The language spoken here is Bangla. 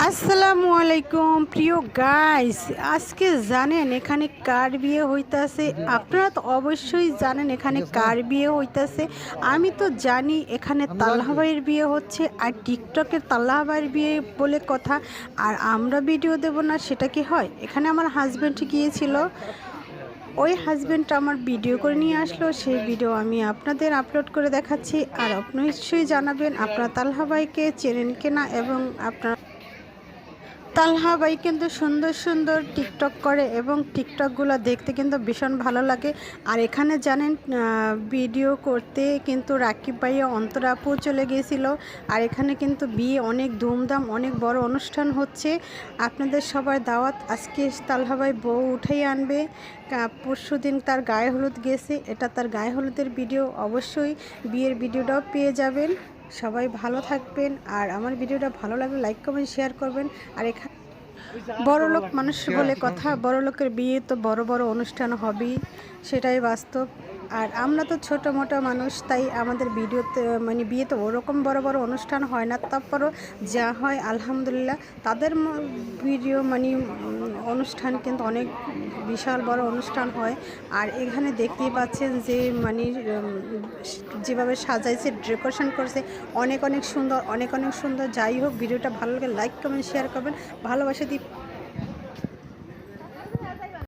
আসসালামু আলাইকুম প্রিয় গাইস। আজকে জানেন এখানে কার বিয়ে হইতাছে? আপনারা তো অবশ্যই জানেন এখানে কার বিয়ে হইতাছে। আমি তো জানি এখানে তাল্লাহ ভাইয়ের বিয়ে হচ্ছে, আর টিকটকের তাল্লাহ ভাইয়ের বিয়ে বলে কথা। আর আমরা ভিডিও দেব না সেটা কি হয়? এখানে আমার হাজব্যান্ড গিয়েছিল, ওই হাজব্যান্ডটা আমার ভিডিও করে নিয়ে আসলো, সেই ভিডিও আমি আপনাদের আপলোড করে দেখাচ্ছি। আর আপনি নিশ্চয়ই জানাবেন আপনারা তাল্লাহ ভাইকে চেনেন কিনা, এবং আপনারা তালহা ভাই কিন্তু সুন্দর সুন্দর টিকটক করে এবং টিকটকগুলো দেখতে কিন্তু ভীষণ ভালো লাগে। আর এখানে জানেন ভিডিও করতে কিন্তু রাকিব ভাইয়া অন্তরা আপু চলে গিয়েছিল। আর এখানে কিন্তু বিয়ে অনেক ধুমধাম, অনেক বড় অনুষ্ঠান হচ্ছে। আপনাদের সবার দাওয়াত। আজকে তালহা ভাই বউ উঠেই আনবে, পরশু দিন তার গায়ে হলুদ গেছে, এটা তার গায়ে হলুদের ভিডিও। অবশ্যই বিয়ের ভিডিওটাও পেয়ে যাবেন। সবাই ভালো থাকবেন, আর আমার ভিডিওটা ভালো লাগলে লাইক কমেন্ট শেয়ার করবেন। আর এখানে বড়লোক মানুষ বলে কথা, বড়লোকের বিয়ে তো বড় বড় অনুষ্ঠান হবেই, সেটাই বাস্তব। আর আমরা তো ছোটো মোটো মানুষ, তাই আমাদের ভিডিওতে মানে বিয়েতে ওরকম বড় বড় অনুষ্ঠান হয় না, তারপরও যা হয় আলহামদুলিল্লাহ। তাদের ভিডিও মানে অনুষ্ঠান কিন্তু অনেক বিশাল বড় অনুষ্ঠান হয়। আর এখানে দেখতেই পাচ্ছেন যে মানে যেভাবে সাজাইছে, ডেকোরেশন করছে, অনেক অনেক সুন্দর, অনেক অনেক সুন্দর। যাই হোক, ভিডিওটা ভালো লাগে লাইক কমেন্ট শেয়ার করবেন, ভালোবাসা দিয়ে